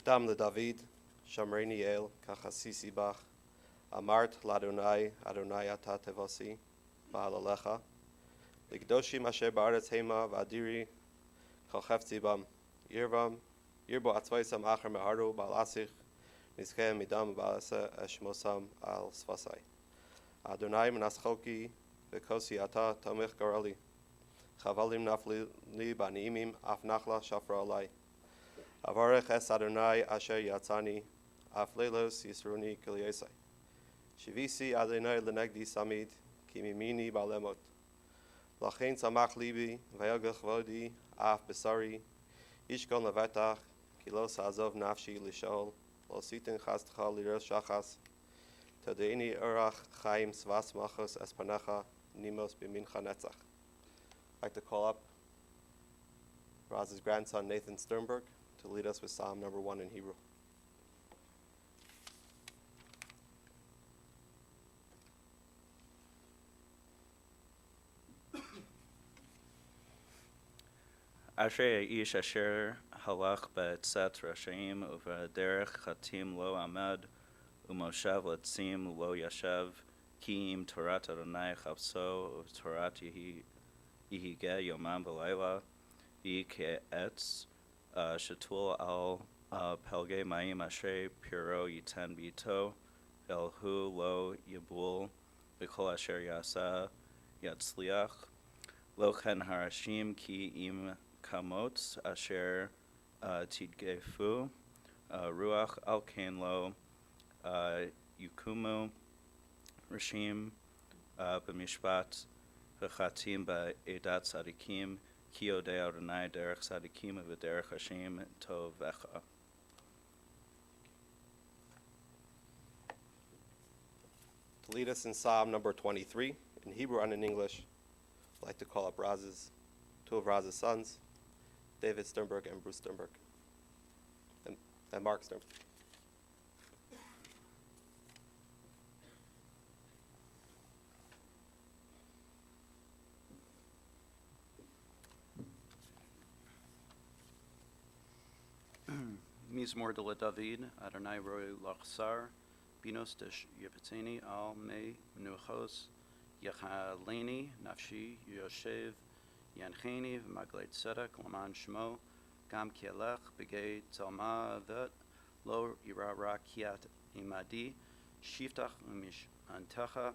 Nichtam leDavid, Shamreni El, Kachasisi Bach, Amart Ladonai, Adonai Ata Tevasi, Ba'alalecha, Ligdoshim Asher Ba'aretz Hema, V'adiri, Chalchefti Bam, Yirbo Atzvaisam Acher Meharu, Ba'alasich, Nizkehem Midam, Ba'alase Eshmosam Al Sfasai. Adonai Menaschoki, V'kosi Ata Tomich Garali, Chavalim Nafli Baniimim, Af Nachla Shafra Alai. Avarech es Adonai Asher Yatzani, Aflelos Yisruni Kiliesai. Shivisi Adonai Lenegdi Samid, Kimimini Balemot. Lachen Samach Libi, Vayagach Vodi, Af Besari, Ishkon Levetach, Kilos Azov Nafshi Lishol, Lositin Chastcha Liros Shachas, Todeini Urach Chaim Svas Machos Espanecha, Nimos Bimincha Netzach. I'd like to call up Roz's grandson Nathan Sternberg to lead us with Psalm number 1 in Hebrew. Asher Ish Asher Halach Be'etzet Rashaim U'V'derech Chatim Lo Amed U'Moshev Letzim Lo Yashev Ki'im Torat Adonai Chavso U'Torat Yihigeh Yomam V'Layla Yike'etz Shetul Al Pelge Ma'im Asher Piro Yiten Bito Elhu Lo Yibul B'Kol Asher Yasa Yatzliach Lo Chen Harashim Ki'im Kamot Asher Tidgefu Ruach Al Kain Lo Yukumu Rishim B'Mishpat V'Chatim Ba'edat Tzadikim Ki Odei Adonai Derech Tzadikim V'Derech Hashem Tov Echa. To lead us in Psalm number 23, in Hebrew and in English, I'd like to call up two of Roz's sons, David Sternberg and Bruce Sternberg, and Mark Sternberg. Mizmor de David, Adonai Roi Lachsar, Binos de Yepeteni Al Me Menuchos, Yechaleni, Nafshi, Yoshev, Yancheni, V'Magleit Tzedek, Laman Shmo, Gam Kielech, Begay Tzalma Vet, Lo Ira Rakiat Imadi, Shiftach Umish Antecha,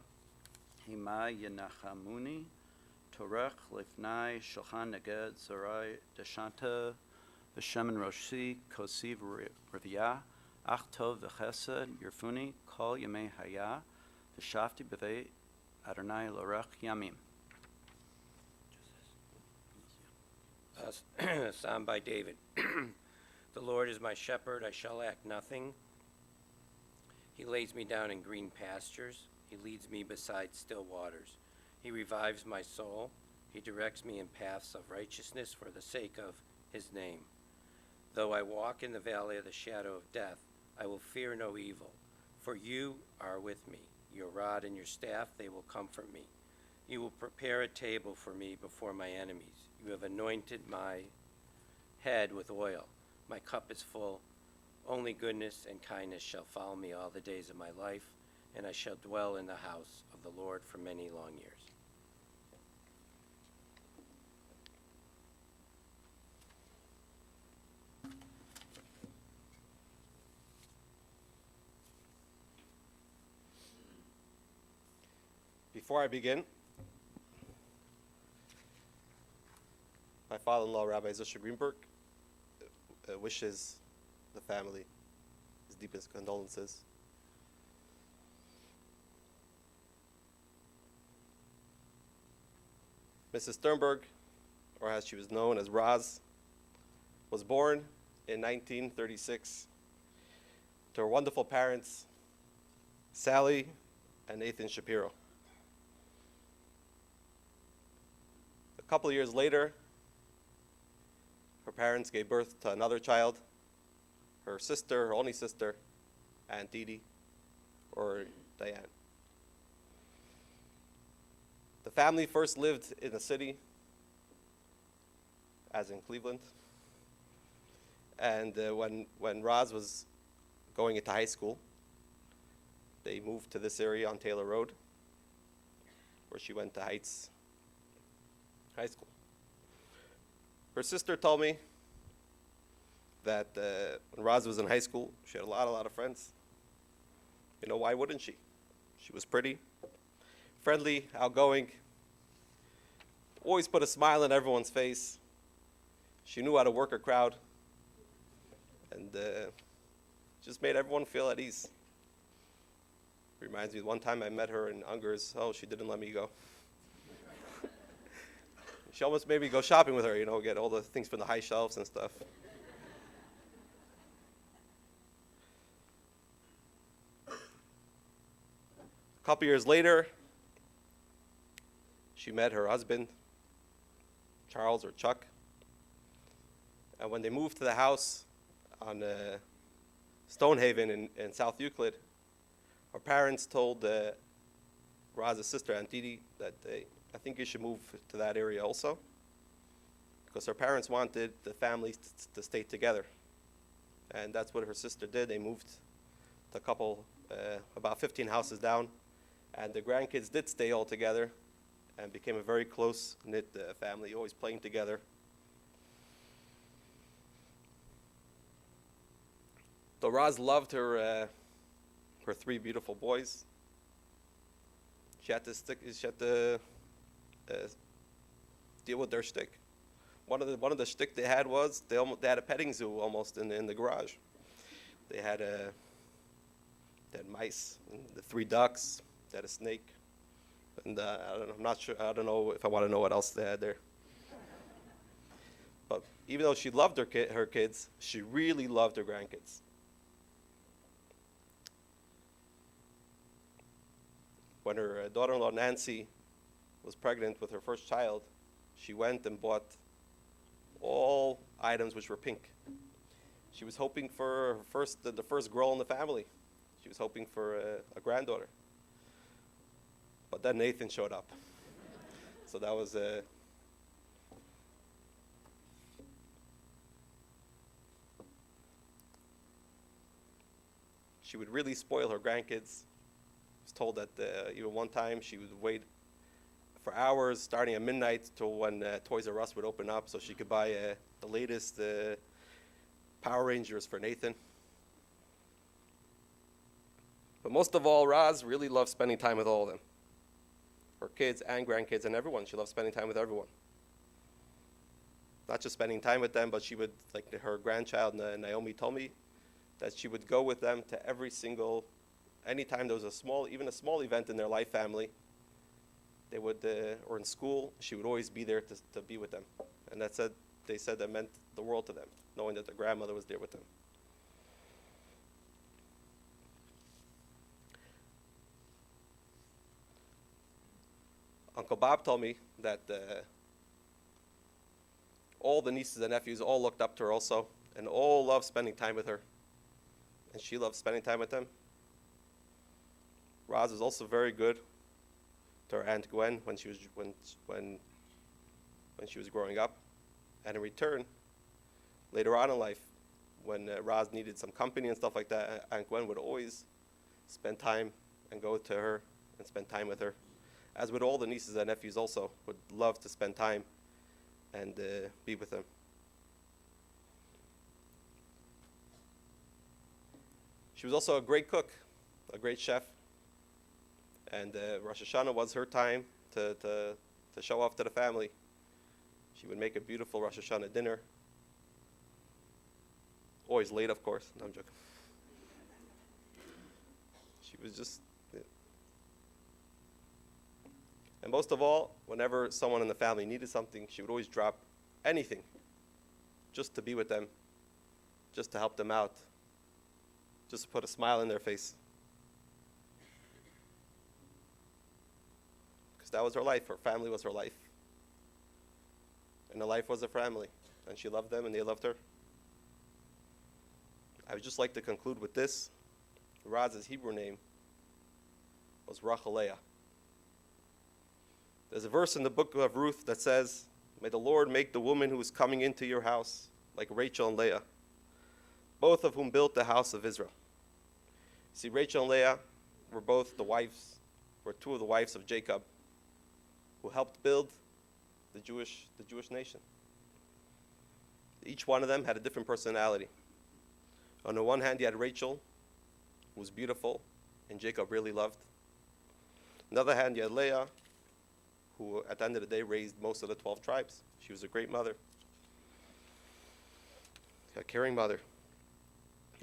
Hima Yenachamuni, Torech Lifnai, Shulchan Neged, Zarai, Deshanta, V'Shemen Roshi, Kosiv Rivia, Ach Tov V'Chesed, Yerfuni, Kol Yemei Haya, V'Shafti B'Vei Adonai Lorech Yamim. Psalm by David. The Lord is my shepherd, I shall lack nothing. He lays me down in green pastures. He leads me beside still waters. He revives my soul. He directs me in paths of righteousness for the sake of his name. Though I walk in the valley of the shadow of death, I will fear no evil, for you are with me. Your rod and your staff, they will comfort me. You will prepare a table for me before my enemies. You have anointed my head with oil. My cup is full. Only goodness and kindness shall follow me all the days of my life, and I shall dwell in the house of the Lord for many long years. Before I begin, my father-in-law, Rabbi Zusha Greenberg, wishes the family his deepest condolences. Mrs. Sternberg, or as she was known as Roz, was born in 1936 to her wonderful parents, Sally and Nathan Shapiro. A couple of years later, her parents gave birth to another child, her sister, her only sister, Aunt Dee, or Diane. The family first lived in the city, as in Cleveland, And when Roz was going into high school, they moved to this area on Taylor Road, where she went to Heights High School. Her sister told me that when Roz was in high school, she had a lot of friends. You know, why wouldn't she? She was pretty, friendly, outgoing, always put a smile on everyone's face. She knew how to work a crowd, and just made everyone feel at ease. Reminds me, one time I met her in Ungers. Oh, she didn't let me go. She almost made me go shopping with her, you know, get all the things from the high shelves and stuff. A couple years later, she met her husband, Charles or Chuck. And when they moved to the house on Stonehaven in South Euclid, her parents told Roz's sister, Aunt Didi, that I think you should move to that area also, because her parents wanted the families to stay together. And that's what her sister did. They moved to a couple, about 15 houses down, and the grandkids did stay all together and became a very close-knit family, always playing together. Though Roz loved her three beautiful boys, she had to deal with their shtick. One of the shtick they had was they had a petting zoo almost in the garage. They had mice, and the 3 ducks, they had a snake, and I'm not sure. I don't know if I want to know what else they had there. But even though she loved her kids, she really loved her grandkids. When her daughter-in-law Nancy was pregnant with her first child, she went and bought all items which were pink. She was hoping for the first girl in the family. She was hoping for a granddaughter. But then Nathan showed up. So that was she would really spoil her grandkids. I was told that even one time she would wait for hours, starting at midnight, till when Toys R Us would open up, so she could buy the latest Power Rangers for Nathan. But most of all, Roz really loved spending time with all of them. Her kids and grandkids and everyone. She loved spending time with everyone. Not just spending time with them, but she would, like her grandchild Naomi told me, that she would go with them to every single, anytime there was even a small event in their life family, they would, or in school, she would always be there to be with them. And they said that meant the world to them, knowing that their grandmother was there with them. Uncle Bob told me that all the nieces and nephews all looked up to her also, and all loved spending time with her. And she loved spending time with them. Roz was also very good to her Aunt Gwen when she was growing up. And in return, later on in life, when Roz needed some company and stuff like that, Aunt Gwen would always spend time and go to her and spend time with her. As would all the nieces and nephews also, would love to spend time and be with them. She was also a great cook, a great chef. And Rosh Hashanah was her time to show off to the family. She would make a beautiful Rosh Hashanah dinner. Always late, of course. No, I'm joking. She was just... Yeah. And most of all, whenever someone in the family needed something, she would always drop anything just to be with them, just to help them out, just to put a smile in their face. Because that was her life. Her family was her life. And her life was a family. And she loved them and they loved her. I would just like to conclude with this. Roz's Hebrew name was Rachaleah. There's a verse in the book of Ruth that says, "May the Lord make the woman who is coming into your house like Rachel and Leah, both of whom built the house of Israel. See, Rachel and Leah were two of the wives of Jacob, who helped build the Jewish nation. Each one of them had a different personality. On the one hand, you had Rachel, who was beautiful, and Jacob really loved. On the other hand, you had Leah, who at the end of the day raised most of the 12 tribes. She was a great mother, a caring mother.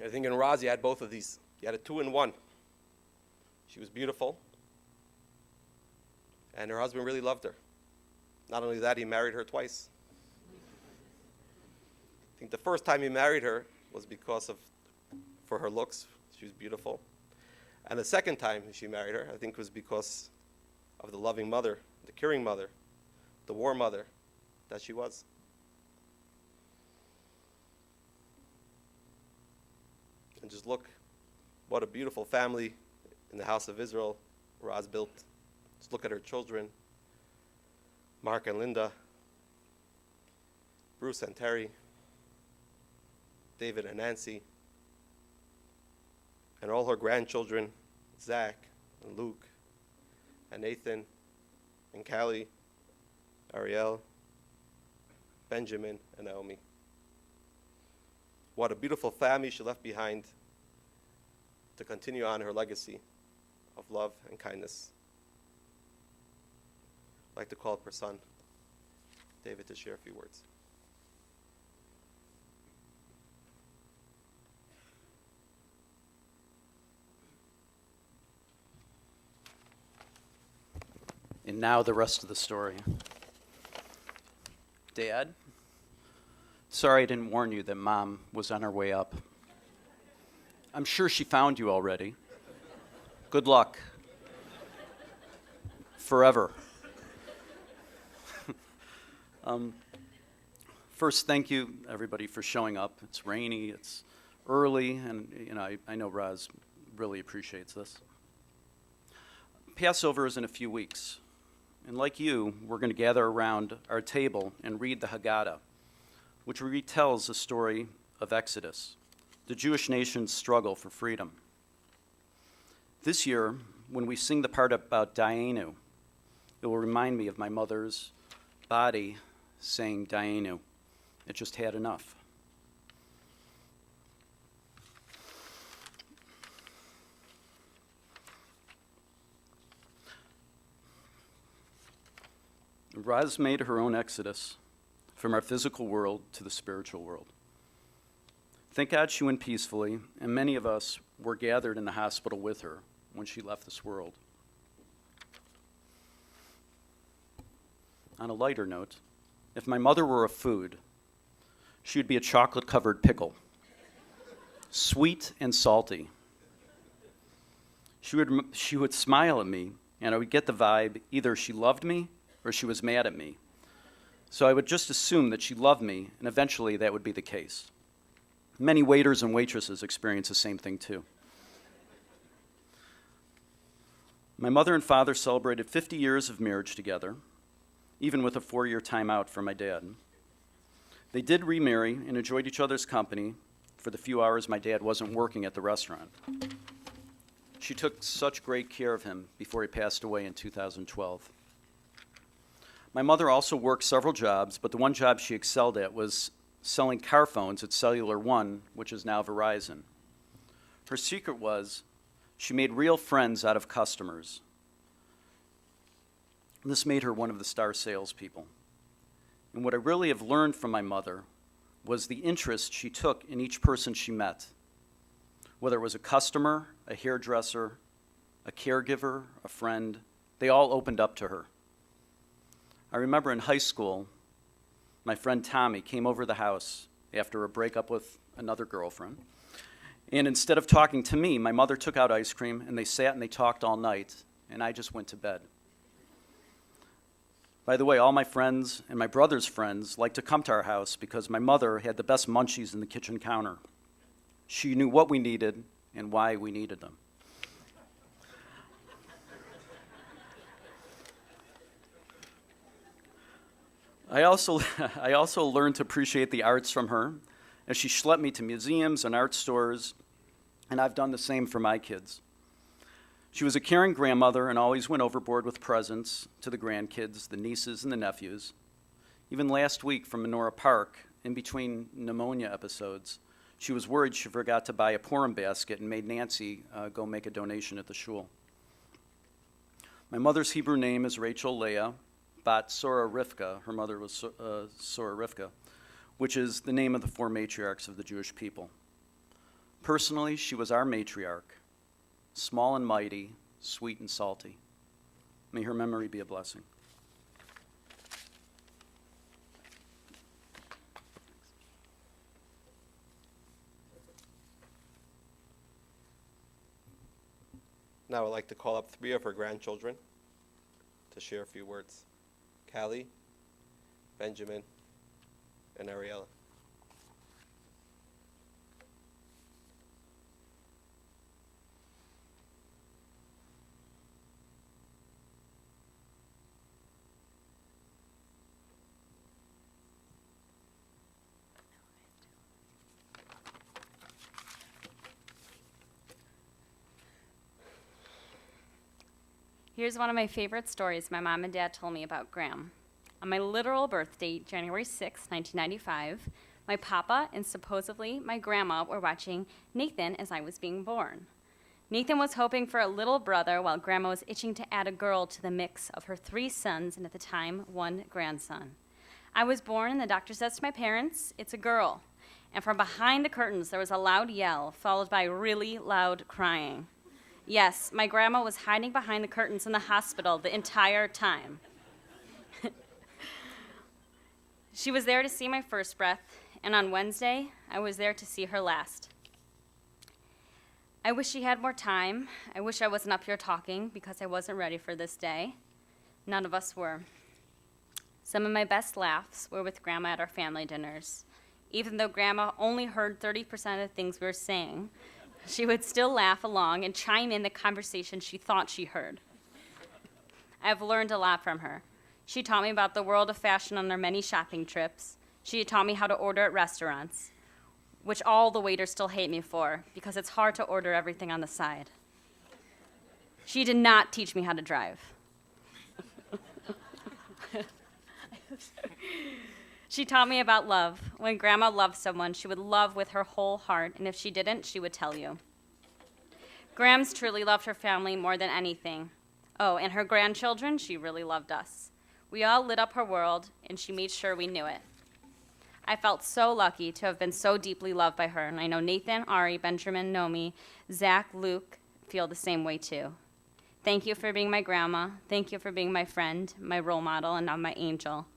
I think in Roz, you had both of these. You had a 2-in-1. She was beautiful, and her husband really loved her. Not only that, he married her twice. I think the first time he married her was for her looks. She was beautiful. And the second time she married her, I think, was because of the loving mother, the caring mother, the warm mother that she was. And just look what a beautiful family in the house of Israel Roz built. Just look at her children, Mark and Linda, Bruce and Terry, David and Nancy, and all her grandchildren, Zach and Luke and Nathan and Callie, Ariel, Benjamin and Naomi. What a beautiful family she left behind to continue on her legacy of love and kindness. I'd like to call up her son, David, to share a few words. And now the rest of the story. Dad, sorry I didn't warn you that Mom was on her way up. I'm sure she found you already. Good luck. Forever. First, thank you, everybody, for showing up. It's rainy, it's early, and I know Roz really appreciates this. Passover is in a few weeks. And like you, we're going to gather around our table and read the Haggadah, which retells the story of Exodus, the Jewish nation's struggle for freedom. This year, when we sing the part about Dayenu, it will remind me of my mother's body saying Dayenu. It just had enough. Roz made her own exodus from our physical world to the spiritual world. Thank God she went peacefully, and many of us were gathered in the hospital with her when she left this world. On a lighter note, if my mother were a food, she would be a chocolate-covered pickle, sweet and salty. She would smile at me, and I would get the vibe either she loved me or she was mad at me. So I would just assume that she loved me, and eventually that would be the case. Many waiters and waitresses experience the same thing too. My mother and father celebrated 50 years of marriage together, even with a 4-year timeout for my dad. They did remarry and enjoyed each other's company for the few hours my dad wasn't working at the restaurant. She took such great care of him before he passed away in 2012. My mother also worked several jobs, but the one job she excelled at was selling car phones at Cellular One, which is now Verizon. Her secret was she made real friends out of customers. This made her one of the star salespeople. And what I really have learned from my mother was the interest she took in each person she met. Whether it was a customer, a hairdresser, a caregiver, a friend, they all opened up to her. I remember in high school, my friend Tommy came over the house after a breakup with another girlfriend. And instead of talking to me, my mother took out ice cream, and they sat and they talked all night, and I just went to bed. By the way, all my friends and my brother's friends liked to come to our house because my mother had the best munchies in the kitchen counter. She knew what we needed and why we needed them. I also learned to appreciate the arts from her, as she schlepped me to museums and art stores, and I've done the same for my kids. She was a caring grandmother and always went overboard with presents to the grandkids, the nieces, and the nephews. Even last week from Menora Park, in between pneumonia episodes, she was worried she forgot to buy a Purim basket and made Nancy go make a donation at the shul. My mother's Hebrew name is Rachel Leah, Bat Sora Rivka. Her mother was Sora Rivka, which is the name of the four matriarchs of the Jewish people. Personally, she was our matriarch, small and mighty, sweet and salty. May her memory be a blessing. Now I'd like to call up three of her grandchildren to share a few words. Callie, Benjamin, and Ariella. Here's one of my favorite stories my mom and dad told me about Graham. On my literal birth date, January 6, 1995, my papa and supposedly my grandma were watching Nathan as I was being born. Nathan was hoping for a little brother while grandma was itching to add a girl to the mix of her 3 sons and at the time, 1 grandson. I was born and the doctor says to my parents, "It's a girl." And from behind the curtains, there was a loud yell followed by really loud crying. Yes, my grandma was hiding behind the curtains in the hospital the entire time. She was there to see my first breath, and on Wednesday, I was there to see her last. I wish she had more time. I wish I wasn't up here talking because I wasn't ready for this day. None of us were. Some of my best laughs were with Grandma at our family dinners. Even though Grandma only heard 30% of the things we were saying, she would still laugh along and chime in the conversation she thought she heard. I've learned a lot from her. She taught me about the world of fashion on our many shopping trips. She taught me how to order at restaurants, which all the waiters still hate me for because it's hard to order everything on the side. She did not teach me how to drive. She taught me about love. When Grandma loved someone, she would love with her whole heart, and if she didn't, she would tell you. Grams truly loved her family more than anything. Oh, and her grandchildren, she really loved us. We all lit up her world, and she made sure we knew it. I felt so lucky to have been so deeply loved by her, and I know Nathan, Ari, Benjamin, Nomi, Zach, Luke feel the same way too. Thank you for being my grandma. Thank you for being my friend, my role model, and now my angel.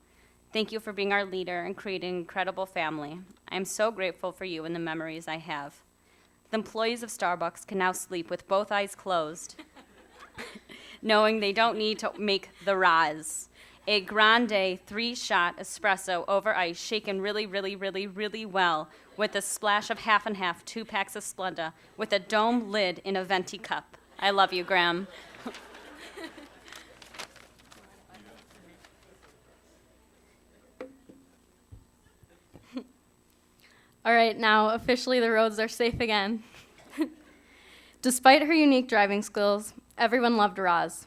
Thank you for being our leader and creating an incredible family. I am so grateful for you and the memories I have. The employees of Starbucks can now sleep with both eyes closed, knowing they don't need to make the Raz, a grande 3-shot espresso over ice, shaken really, really, really, really well, with a splash of half and half 2 packs of Splenda, with a dome lid in a venti cup. I love you, Graham. All right, now officially the roads are safe again. Despite her unique driving skills, everyone loved Roz.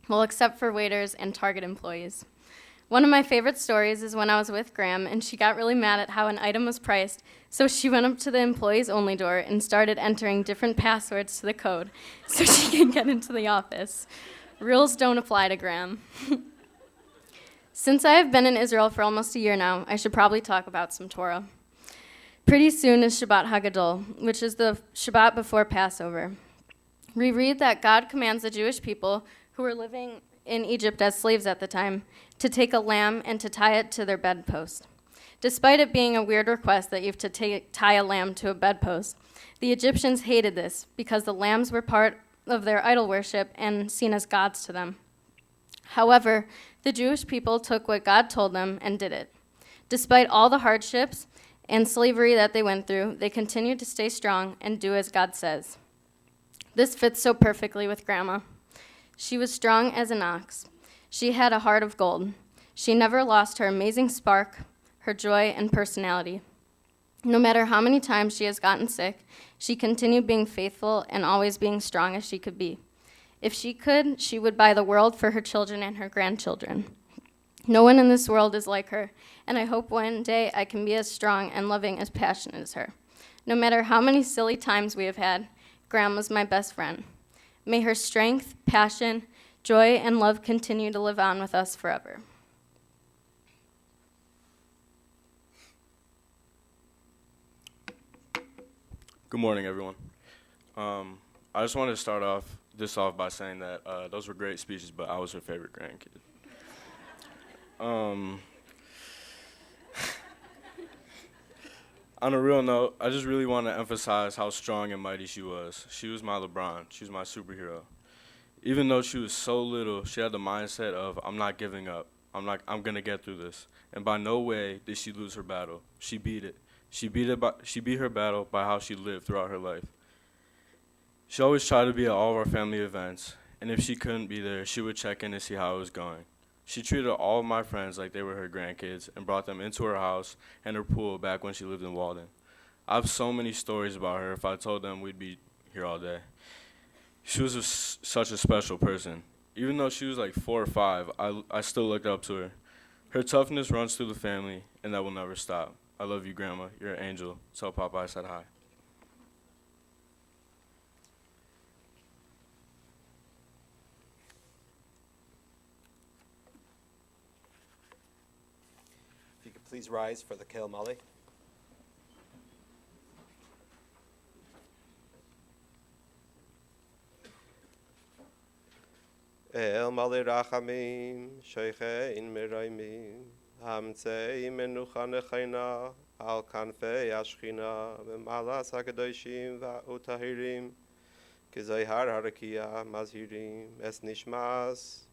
Well, except for waiters and Target employees. One of my favorite stories is when I was with Graham and she got really mad at how an item was priced, so she went up to the employees only door and started entering different passwords to the code so she could get into the office. Rules don't apply to Graham. Since I have been in Israel for almost a year now, I should probably talk about some Torah. Pretty soon is Shabbat HaGadol, which is the Shabbat before Passover. We read that God commands the Jewish people who were living in Egypt as slaves at the time to take a lamb and to tie it to their bedpost. Despite it being a weird request that you have to tie a lamb to a bedpost, the Egyptians hated this because the lambs were part of their idol worship and seen as gods to them. However, the Jewish people took what God told them and did it. Despite all the hardships and slavery that they went through, they continued to stay strong and do as God says. This fits so perfectly with Grandma. She was strong as an ox. She had a heart of gold. She never lost her amazing spark, her joy, and personality. No matter how many times she has gotten sick, she continued being faithful and always being strong as she could be. If she could, she would buy the world for her children and her grandchildren. No one in this world is like her, and I hope one day I can be as strong and loving as passionate as her. No matter how many silly times we have had, Grandma's my best friend. May her strength, passion, joy, and love continue to live on with us forever. Good morning, everyone. I just wanted to start this off by saying that those were great speeches, but I was her favorite grandkid. On a real note, I just really want to emphasize how strong and mighty she was. She was my LeBron. She was my superhero. Even though she was so little, she had the mindset of, I'm not giving up. I'm going to get through this. And by no way did she lose her battle. She beat it. She beat her battle by how she lived throughout her life. She always tried to be at all of our family events, and if she couldn't be there, she would check in to see how it was going. She treated all of my friends like they were her grandkids and brought them into her house and her pool back when she lived in Walden. I have so many stories about her. If I told them, we'd be here all day. She was such a special person. Even though she was like 4 or 5, I still looked up to her. Her toughness runs through the family, and that will never stop. I love you, Grandma. You're an angel. Tell Papa I said hi. If you could please rise for the Kail Mali. El Mali Rachamim, Shechein Miraimim, Hamtzei Menucha Nechaina, Al Kanfei Ashchina, V'malas HaKadoshim V'utahirim, K'zayhar Harakia Mazhirim, Es Nishmas,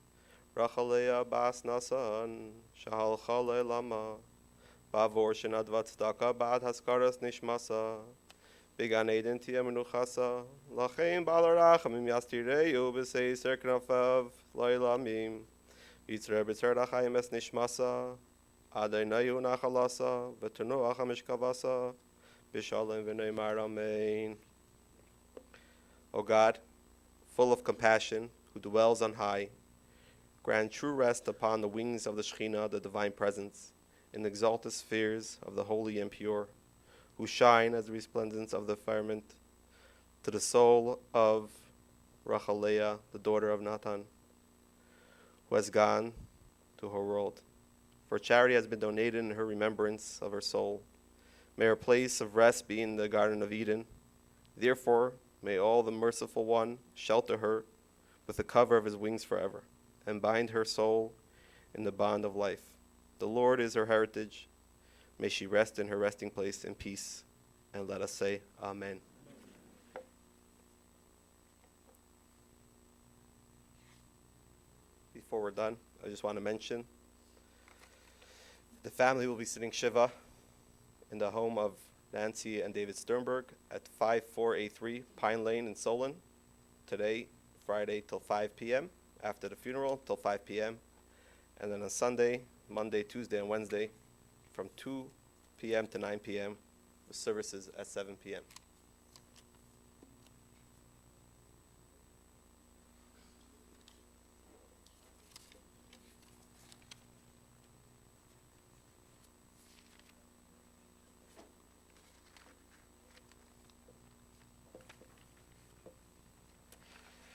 Rachalea Bas Nasan, Shahal Chale Lama, Bavor Shenadvat Tzedaka Ba'ad Haskaras Nishmasa, Began Eden Tia Menuchasa, Lachem Balarachamim Yastireu B'Seiser Knafav, Loilamim, Yitzre B'Tzer Lachayim Es Nishmasa, Adonayu Nachalasa, V'Tenu Achamishkavasa, B'Shalom V'Neimar Amen. O God, full of compassion, who dwells on high, grant true rest upon the wings of the Shekhinah, the divine presence, in the exalted spheres of the holy and pure, who shine as the resplendence of the firmament, to the soul of Rachalea, the daughter of Natan, who has gone to her world. For charity has been donated in her remembrance of her soul. May her place of rest be in the Garden of Eden. Therefore, may all the merciful one shelter her with the cover of his wings forever, and bind her soul in the bond of life. The Lord is her heritage. May she rest in her resting place in peace. And let us say, Amen. Before we're done, I just want to mention the family will be sitting Shiva in the home of Nancy and David Sternberg at 5483 Pine Lane in Solon today, Friday, till 5 p.m. After the funeral, till 5 p.m. And then on Sunday, Monday, Tuesday, and Wednesday from 2 p.m. to 9 p.m. with services at 7 p.m.